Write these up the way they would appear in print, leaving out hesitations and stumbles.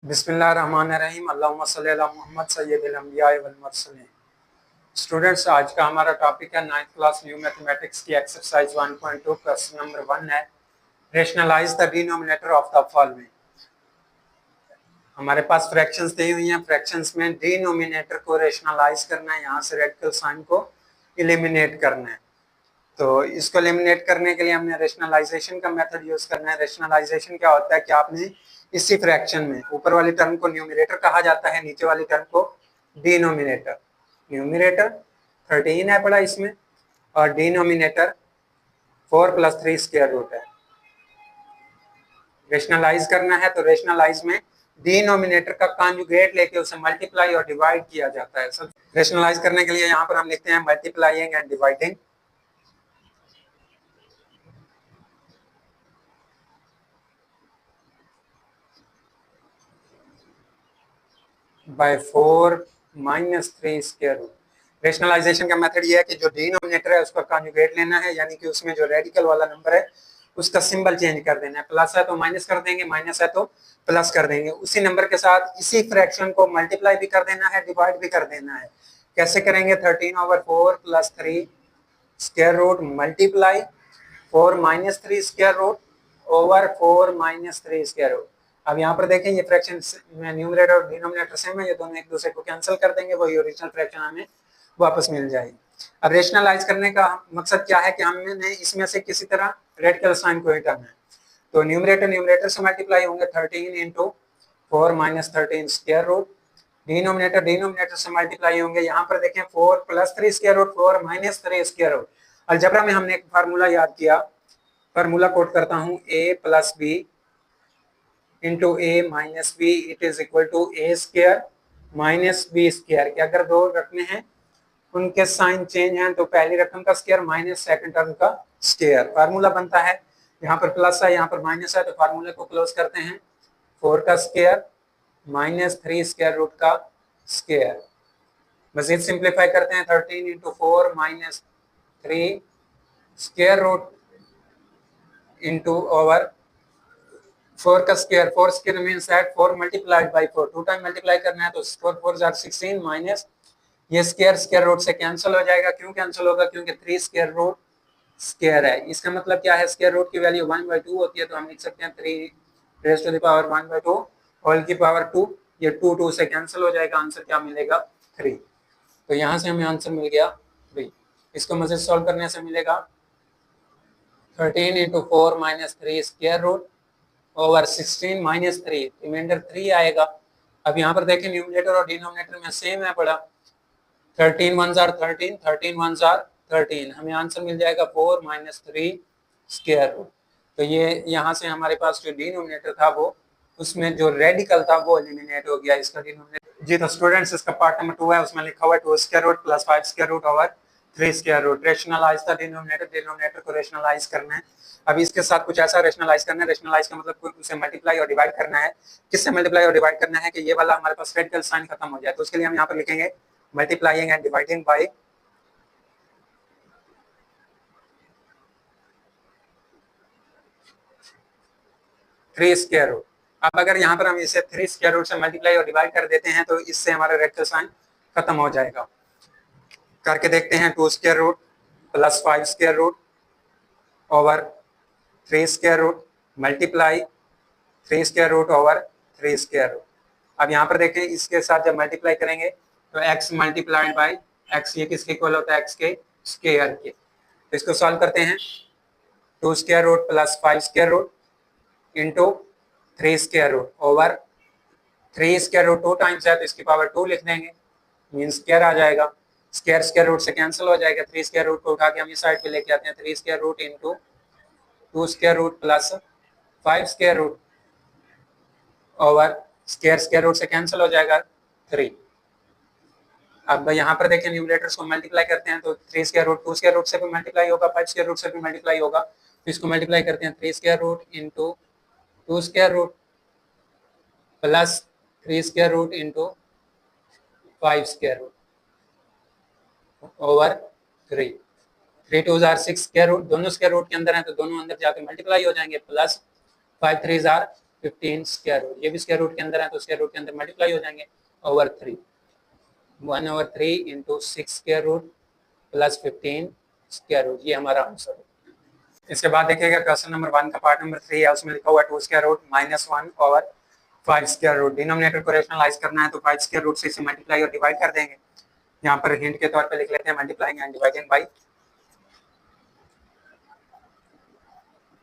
बिस्मिल्लाहिर्रहमानिर्रहीम। अल्लाहुम्मा सल्ली अला मुहम्मद सय्यिदिल अंबिया वल मुरसलीन। स्टूडेंट्स, आज का हमारा टॉपिक है 9th क्लास न्यू मैथमेटिक्स की एक्सरसाइज 1.2 क्वेश्चन नंबर 1 है rationalise the denominator of the following. हमारे पास फ्रैक्शंस दी हुई हैं, फ्रैक्शंस में डिनोमिनेटर को रेशनलाइज करना है, यहाँ से रेडिकल साइन को एलिमिनेट करना है। तो इसको एलिमिनेट करने के लिए हमने रेशनलाइजेशन का मेथड यूज करना है। रेशनलाइजेशन क्या होता है कि आपने इसी फ्रैक्शन में ऊपर वाली टर्म को न्यूमरेटर कहा जाता है, नीचे वाली टर्म को डिनोमिनेटर। न्यूमरेटर 13 है पड़ा इसमें, और डिनोमिनेटर 4 + 3 स्क्वायर रूट है। रेशनलाइज करना है तो रेशनलाइज में डिनोमिनेटर का कॉन्जुगेट लेके उसे मल्टीप्लाई और डिवाइड किया जाता है। सब रेशनलाइज करने के लिए यहाँ पर हम लिखते हैं multiplying and dividing by 4 - 3 square root. Rationalisation का मेथड ये है कि जो डिनोमिनेटर है उसका कॉन्जुगेट लेना है, यानी कि उसमें जो रेडिकल वाला नंबर है उसका सिंबल चेंज कर देना है। प्लस है तो माइनस कर देंगे, माइनस है तो प्लस कर देंगे। उसी नंबर के साथ इसी फ्रैक्शन को मल्टीप्लाई भी कर देना है, डिवाइड भी कर देना है। कैसे करेंगे? 13/4 + 3 square root multiply 4 - 3 square root over 4 - 3 square root. अब यहाँ पर देखें ये फ्रैक्शन में न्यूमरेटर और डिनोमिनेटर सेम है, ये दोनों एक दूसरे को कैंसिल कर देंगे, वही ओरिजिनल फ्रैक्शन हमें वापस मिल जाएगी। अब रेशनलाइज करने का मकसद क्या है कि हमने इसमें से किसी तरह रेडिकल साइन को हटाना है। तो न्यूमरेटर से मल्टीप्लाई होंगे 13 × 4 - 13 स्क्वायर रूट। डिनोमिनेटर से मल्टीप्लाई होंगे, यहाँ पर देखें 4 + 3 square root 4 - 3 square root. Algebra में हमने एक फार्मूला याद किया, फार्मूला कोट करता हूँ, a + b into a minus b it is equal to a square minus b square. के अगर दो रकमें हैं उनके साइन चेंज हैं तो पहली रकम का स्क्वायर माइनस सेकंड टर्म का स्क्वायर। फार्मूला बनता है, यहाँ पर प्लस है यहाँ पर माइनस है, तो फार्मूले को क्लोज करते हैं। 4 का स्क्वायर माइनस 3 स्क्वायर रूट का स्क्वायर। मजीद सिंप्लीफाई करते हैं, 13 × 4 - 3 स्क्वायर रूट इंटू ओवर 4 का square. 4 square means that 4 multiplied by 4, 2 time multiply करना है तो 4 4 = 16 माइनस ये स्क्वायर रूट से कैंसिल हो जाएगा। क्यों कैंसिल होगा? क्योंकि 3 स्क्वायर रूट स्क्वायर है। इसका मतलब क्या है? स्क्वायर रूट की वैल्यू 1/2 होती है, तो हम लिख सकते हैं 3 ⁻⁴ होल की पावर 2। ये 2 2 से कैंसिल हो जाएगा, आंसर क्या मिलेगा? 3। तो यहाँ से हमें आंसर मिल गया 3। इसको मजीद सॉल्व करने से मिलेगा 13 × 4 - 3 स्क्वायर रूट ओवर 16 - 3, रिमाइंडर 3 आएगा। अब यहाँ पर देखें न्यूमरेटर और डिनोमिनेटर में सेम है पड़ा, 13 1s are 13, 13 1s are 13। हमें आंसर मिल जाएगा 4 - 3 स्क्वायर रूट। तो ये यहाँ से हमारे पास जो डिनोमिनेटर था वो उसमें जो रेडिकल था वो एलिमिनेट हो गया। इसका डिनोमिनेटर जी। तो स्टूडेंट्स, इसका पार्ट नंबर 2 है, उसमें लिखा हुआ है 2 square root + 5 square root over 3 square root. Rationalise the denominator को रेशनलाइज करना है। अभी इसके साथ कुछ ऐसा रेशनलाइज करना है, रेशनलाइज का मतलब उसे मल्टीप्लाई और डिवाइड करना है। किससे मल्टीप्लाई और डिवाइड करना है कि ये वाला हमारे पास रेडिकल साइन खत्म हो जाए। तो उसके लिए हम यहाँ पर लिखेंगे multiplying and dividing by 3 square root. अब अगर यहाँ पर हम इसे 3 स्क्वायर रूट से मल्टीप्लाई और डिवाइड कर देते हैं तो इससे हमारा रेडिकल साइन खत्म हो जाएगा। करके देखते हैं, 2 square root + 5 square root over 3 square root multiply 3 square root over 3 square root. अब यहाँ पर देखें, इसके साथ जब मल्टीप्लाई करेंगे तो x मल्टीप्लाइड बाय x, ये किसके इक्वल होता है? x के स्क्वायर के। तो इसको सॉल्व करते हैं, 2 square root + 5 square root into 3 square root over 3 square root 2 times है तो इसकी पावर 2 लिख देंगे, मीन स्क्वायर आ जाएगा। स्क्वायर रूट से कैंसिल हो जाएगा, 3 स्क्वायर रूट को उठा के हम इस साइड पे लेके आते हैं, 3 square root into 2 square root + 5 square root over square root से कैंसिल हो जाएगा 3। अब यहाँ पर देखें, न्यूमरेटर्स को मल्टीप्लाई करते हैं तो 3 स्क्वायर रूट 2 स्क्वायर रूट से भी मल्टीप्लाई होगा, 5 स्क्वायर रूट से भी मल्टीप्लाई होगा। तो इसको मल्टीप्लाई करते हैं, 3 square root into 2 square root plus 3 square root into 5 square root over 3। 3 2s are 6 square root, दोनों स्क्वायर रूट के अंदर हैं तो दोनों अंदर जाके मल्टीप्लाई हो जाएंगे, plus 5 3s are 15 square root, ये भी स्क्वायर रूट के अंदर है तो स्क्वायर रूट के अंदर मल्टीप्लाई हो जाएंगे, over 3, 1/3 into 6 square root plus 15 square root, ये हमारा आंसर है। इसके बाद देखिएगा क्वेश्चन नंबर 1 का पार्ट नंबर 3 है, उसमें लिखा हुआ 2 square root minus 1 over 5 square root. Denominator को रेशनलाइज करना है तो 5 स्क्वायर रूट से इसे मल्टीप्लाई और डिवाइड कर देंगे। यहाँ पर हिंट के तौर पे लिख लेते हैं multiplying and dividing by,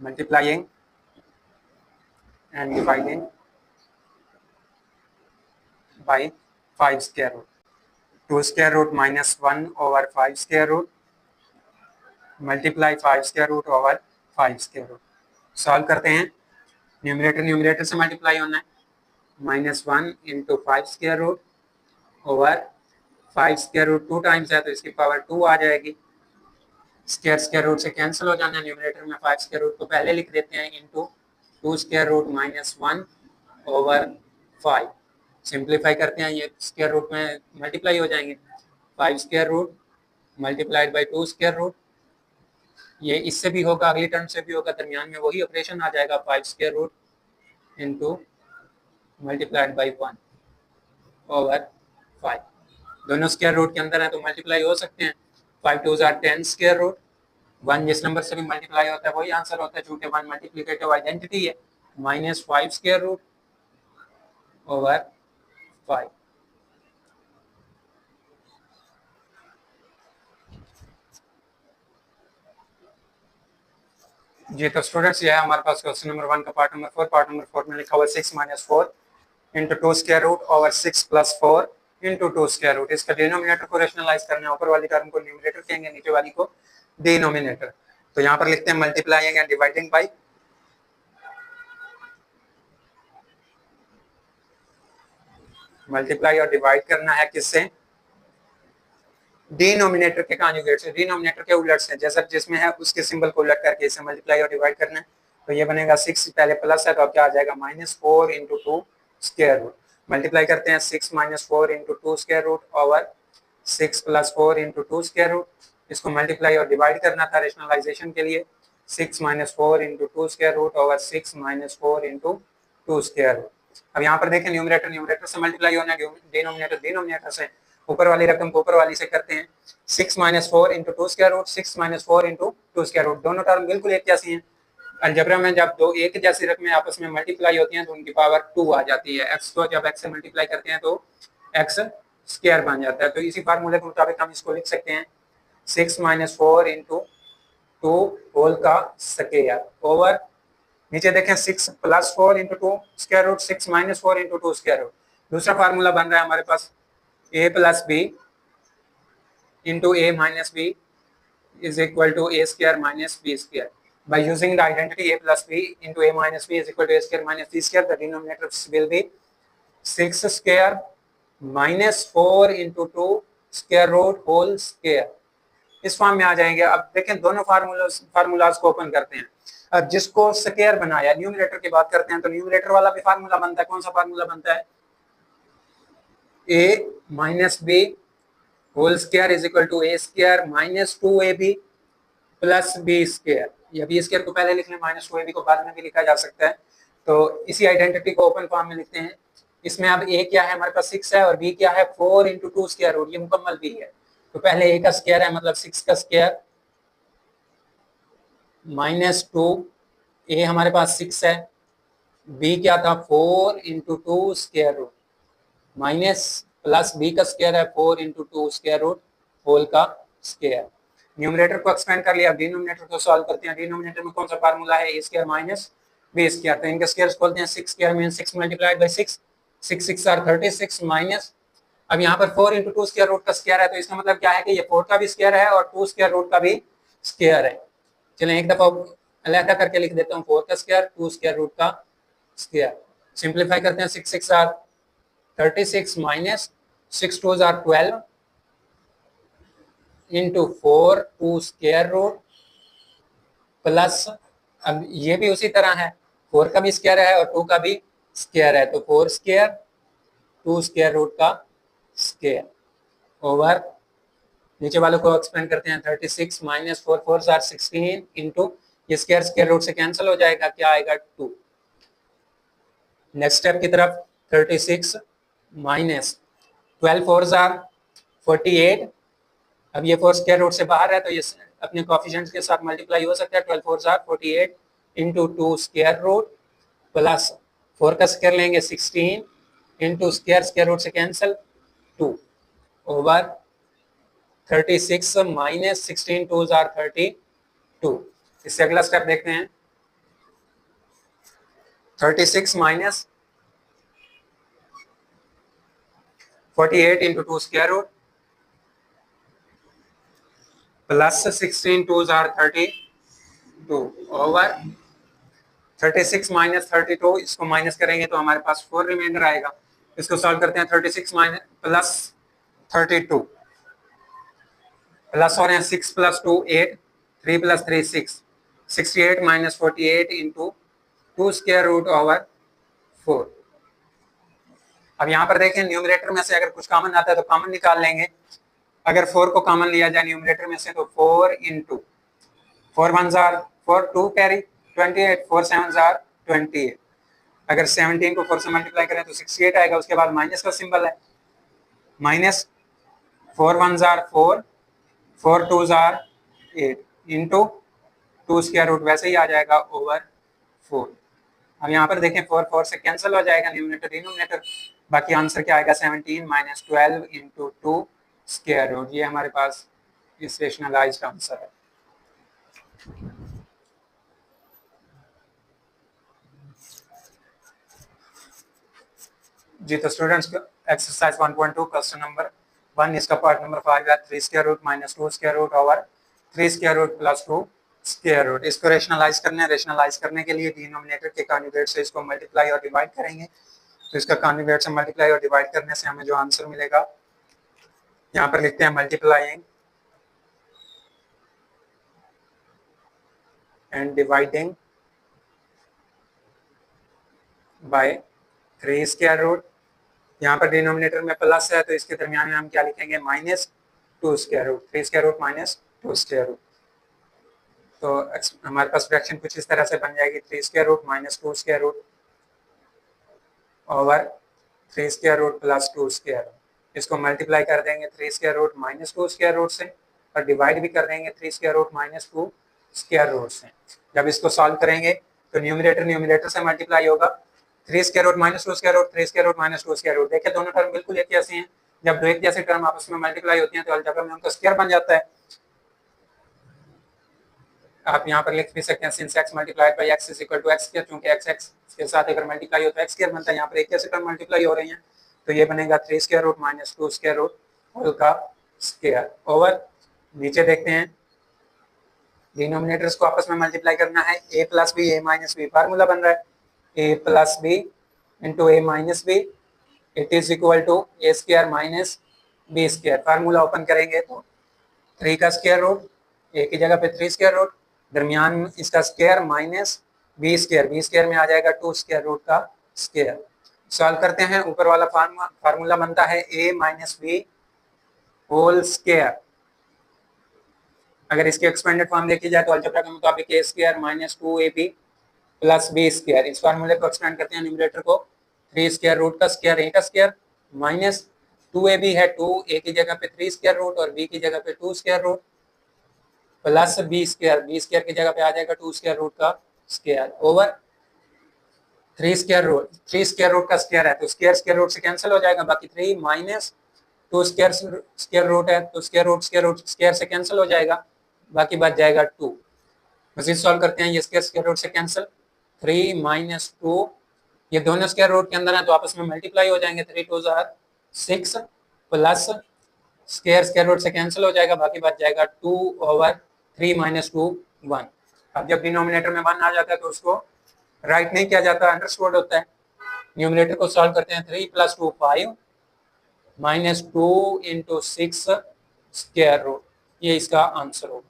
multiplying and dividing by 5 square root. 2 square root minus 1 over 5 square root multiply 5 square root over 5 square root. Solve करते हैं, न्यूमरेटर न्यूमरेटर से मल्टीप्लाई होना है, -1 into 5 square root over 5 square root 2 times है तो इसकी power 2 आ जाएगी। स्क्वायर स्क्वायर रूट से कैंसिल हो जाना है, न्यूमरेटर में 5 स्क्वायर रूट को पहले लिख देते हैं into 2 square root -1 over 5। Simplify करते हैं, ये स्क्वायर रूट में मल्टीप्लाई हो जाएंगे, 5 square root multiplied by 2 square root, ये इससे भी होगा, अगली टर्म से भी होगा, दरमियान में वही ऑपरेशन आ जाएगा, 5 square root into multiplied by 1 over 5। दोनों स्क्वायर रूट के अंदर है तो मल्टीप्लाई हो सकते हैं, 5 2 ज़ार 10 स्क्वायर रूट, 1 जिस नंबर से भी मल्टीप्लाई होता है वही आंसर होता है, चूंकि 1 मल्टीप्लिकेटिव आइडेंटिटी है, -5 स्क्वायर रूट ओवर 5। जी तो स्टूडेंट्स ये है हमारे पास क्वेश्चन नंबर 1 का पार्ट नंबर 4। पार्ट नंबर 4 में लिखा हुआ 6 - 4 into 2 square root over 6 plus 4 into 2 square root. इसका डिनोमिनेटर को रेशनलाइज करना है, ऊपर वाली टर्म को न्यूमरेटर कहेंगे, नीचे वाली को डिनोमिनेटर। तो यहाँ पर लिखते हैं multiplying and dividing by, multiply और डिवाइड करना है किससे, डिनोमिनेटर के कॉन्जुगेट से, डिनोमिनेटर के उलट से, जैसा जिसमें है उसके सिंबल को उलट करके इसे मल्टीप्लाई और डिवाइड करना है। तो ये बनेगा 6, पहले प्लस है तो अब क्या आ जाएगा -4 इंटू 2 स्क्वायर रूट। मल्टीप्लाई करते हैं 6 - 4 into 2 square root over 6 plus 4 into 2 square root. इसको मल्टीप्लाई और डिवाइड करना था रेशनलाइजेशन के लिए, 6 - 4 into 2 square root over 6 - 4 into 2 square root. अब यहाँ पर देखें न्यूमरेटर न्यूमरेटर से मल्टीप्लाई होना है, डिनोमिनेटर डिनोमिनेटर से, ऊपर वाली रकम को ऊपर वाली से करते हैं, 6 - 4 into 2 square root, 6 - 4 into 2 square root. दोनों टर्म बिल्कुल एक जैसी हैं। अलजेब्रा में जब दो एक जैसी रकमें आपस में मल्टीप्लाई होती हैं तो उनकी पावर 2 आ जाती है। x को जब x से मल्टीप्लाई करते हैं तो x स्क्वायर बन जाता है। तो इसी फार्मूले के मुताबिक हम इसको लिख सकते हैं 6 - 4 इंटू 2 होल का स्क्वायर ओवर, नीचे देखें 6 plus 4 into 2 square root, 6 - 4 into 2 square root. दूसरा फार्मूला बन रहा है हमारे पास a plus b into a minus b is equal to a square minus b square. By using the identity a plus b into a minus b is equal to a square minus b square, the denominators will be 6 square minus 4 into 2 square root whole square. इस form में आ जाएंगे। अब देखें दोनों formulas को open करते हैं। अब जिसको स्क्वायर बनाया, न्यूमरेटर की बात करते हैं तो न्यूमरेटर वाला भी फार्मूला बनता है। कौन सा फार्मूला बनता है, a minus b whole square is equal to a square minus 2ab plus b square. या बी स्क्वायर को पहले लिख लें, -2ab को बाद में भी लिखा जा सकता है। तो इसी आइडेंटिटी को ओपन फॉर्म में लिखते हैं। इसमें अब a क्या है हमारे पास 6 है और b क्या है 4 इंटू 2 स्क्वायर रूट, ये मुकम्मल b है। तो पहले a का स्क्वायर है मतलब 6 का स्क्वायर -2, a हमारे पास 6 है, b क्या था 4 into 2 square root minus plus b का स्क्वायर है 4 इंटू 2 स्क्वायर रूट होल का स्क्वायर। न्यूमरेटर को एक्सपेंड कर लिया, डिनोमिनेटर को सॉल्व करते हैं। डिनोमिनेटर में कौन सा फार्मूला है, a square minus b square. तो इनके स्क्वायर्स खोलते हैं, 6 square mean 6 multiplied by 6, 6 6 are 36 minus, अब यहाँ पर 4 इंटू 2 स्क्वायर रूट का स्क्वायर है तो इसका मतलब क्या है कि ये 4 का भी स्क्वायर है और 2 स्क्वायर रूट का भी स्क्वायर है। चलें एक दफा अलहदा करके लिख देता हूँ, 4 का स्क्वायर 2 स्क्वायर रूट का स्क्वायर। सिंप्लीफाई करते हैं, 6 6 are 36 minus 6 2 are 12 into 4 2 square root plus, अब ये भी उसी तरह है, 4 का भी स्क्वायर है और 2 का भी स्क्वायर है तो 4 स्क्वायर 2 स्क्वायर रूट का स्क्वायर ओवर, नीचे वालों को एक्सपेंड करते हैं, 36 माइनस 4 4 आर 16 इंटू, ये स्क्वायर स्क्वायर रूट से कैंसिल हो जाएगा, क्या आएगा 2। नेक्स्ट स्टेप की तरफ 36 माइनस 12 4 जार 48। अब ये 4 स्क्वायर रूट से बाहर है तो ये अपने कोफिशिएंट्स के साथ मल्टीप्लाई हो सकता है। 12 4 जार 48 इंटू 2 स्क्वायर रूट प्लस 4 का स्क्वायर लेंगे 16 इंटू स्क्वायर रूट से कैंसिल 2 ओवर 36 माइनस 16 2 जार 32। इससे अगला स्टेप देखते हैं 36 minus 48 into 2 square root plus 16 2 जार 32 ओवर 36 माइनस 32। इसको माइनस करेंगे तो हमारे पास 4 रिमाइंडर आएगा। इसको सॉल्व करते हैं 36 माइनस प्लस 32 प्लस हो रहे हैं 6 plus 2 8 3 plus 3 6 68 minus 48 into 2 square root over 4। अब यहाँ पर देखें न्यूमरेटर में से अगर कुछ कॉमन आता है तो कॉमन निकाल लेंगे। अगर 4 को कॉमन लिया जाए न्यूमरेटर में से तो 4 इंटू 4 1 जार 4 2 कैरी 28 4 7 जार 28। अगर 17 को 4 से मल्टीप्लाई करें तो 68 आएगा। उसके बाद माइनस का सिंबल है माइनस 4 1 जार 4 4 2 जार 8 इंटू 2 स्क्वायर रूट वैसे ही आ जाएगा ओवर 4। अब यहाँ पर देखें 4 4 से कैंसिल हो जाएगा न्यूमरेटर डिनोमिनेटर। बाकी आंसर क्या आएगा 17 माइनस 12 इंटू 2 स्क्वायर रूट। ये हमारे पास इस रेशनलाइज्ड आंसर है। जी तो स्टूडेंट्स एक्सरसाइज 1.2 क्वेश्चन नंबर 1 इसका पार्ट नंबर 5 है 3 square root minus 2 square root over 3 square root plus 2 square root. इसको रेशनलाइज करना है। रेशनलाइज करने के लिए डिनोमिनेटर के कॉन्जुगेट से इसको मल्टीप्लाई और डिवाइड करेंगे। तो इसका कॉन्जुगेट से मल्टीप्लाई और डिवाइड करने से हमें जो आंसर मिलेगा यहाँ पर लिखते हैं multiplying and dividing by 3 square root. यहाँ पर डिनोमिनेटर में प्लस है तो इसके दरमियान में हम क्या लिखेंगे minus 2 square root 3 square root minus 2 square root. तो हमारे पास फ्रैक्शन कुछ इस तरह से बन जाएगी 3 square root minus 2 square root over 3 square root plus 2 square root. इसको मल्टीप्लाई कर देंगे 3 square root minus 2 square root से और डिवाइड भी कर देंगे 3 square root minus 2 square root से। जब इसको सॉल्व करेंगे तो न्यूमरेटर से मल्टीप्लाई होगा 3 square root minus 2 square root 3 square root minus 2 square root. देखिए दोनों टर्म बिल्कुल एक जैसे हैं। जब दो एक जैसे टर्म आपस में मल्टीप्लाई होती हैं तो अलजेब्रा में उनका स्क्वायर बन जाता है। आप यहाँ पर लिख भी सकते हैं since x multiplied by x is equal to x square. चूंकि x x के साथ अगर मल्टीप्लाई हो तो x स्क्वायर बनता है। यहाँ पर एक जैसे टर्म मल्टीप्लाई हो रही हैं तो ये बनेगा 3 square root minus 2 square root whole का स्क्वायर ओवर। नीचे देखते हैं डिनोमिनेटर्स को आपस में मल्टीप्लाई करना है a plus b a minus b. Formula बन रहा है a plus b into a minus b it is equal to a square minus b square. Formula open करेंगे तो 3 का स्क्वायर रूट a की जगह पे 3 स्क्वायर रूट दरमियान इसका स्क्वायर माइनस बी स्क्वायर में आ जाएगा 2 स्क्वायर रूट का स्क्वायर। सॉल्व करते हैं। ऊपर वाला फार्मूला बनता है a minus b whole square. अगर इसकी एक्सपेंडेड फॉर्म देखी जाए तो अलजेब्रा के मुताबिक a square minus 2ab plus b square. इस फार्मूले को एक्सपेंड करते हैं न्यूमरेटर को 3 स्क्वायर रूट का स्क्वायर a का स्क्वायर माइनस 2ab है 2 a की जगह पे 3 स्क्वायर रूट और b की जगह पे 2 square root plus b square की जगह पे आ जाएगा 2 स्क्वायर रूट का स्क्वायर ओवर 3 स्क्वायर रूट का स्क्वायर है तो स्क्वायर रूट से कैंसिल हो जाएगा। बाकी 3 माइनस 2 स्क्वायर रूट है तो स्क्वायर से कैंसिल हो जाएगा। बाकी बच जाएगा 2। मजीद सॉल्व करते हैं। ये स्क्वायर रूट से कैंसिल 3 माइनस 2 ये दोनों स्क्वायर रूट के अंदर है तो आपस में मल्टीप्लाई हो जाएंगे 3 2 6 प्लस स्क्वायर रूट से कैंसिल हो जाएगा। बाकी बच जाएगा 2 ओवर 3 माइनस 2 1। अब जब डिनोमिनेटर में 1 आ जाता है तो उसको राइट नहीं किया जाता अंडरस्कोर होता है। न्यूमरेटर को सॉल्व करते हैं 3 plus 2 5 minus 2 into 6 square root. ये इसका आंसर होगा।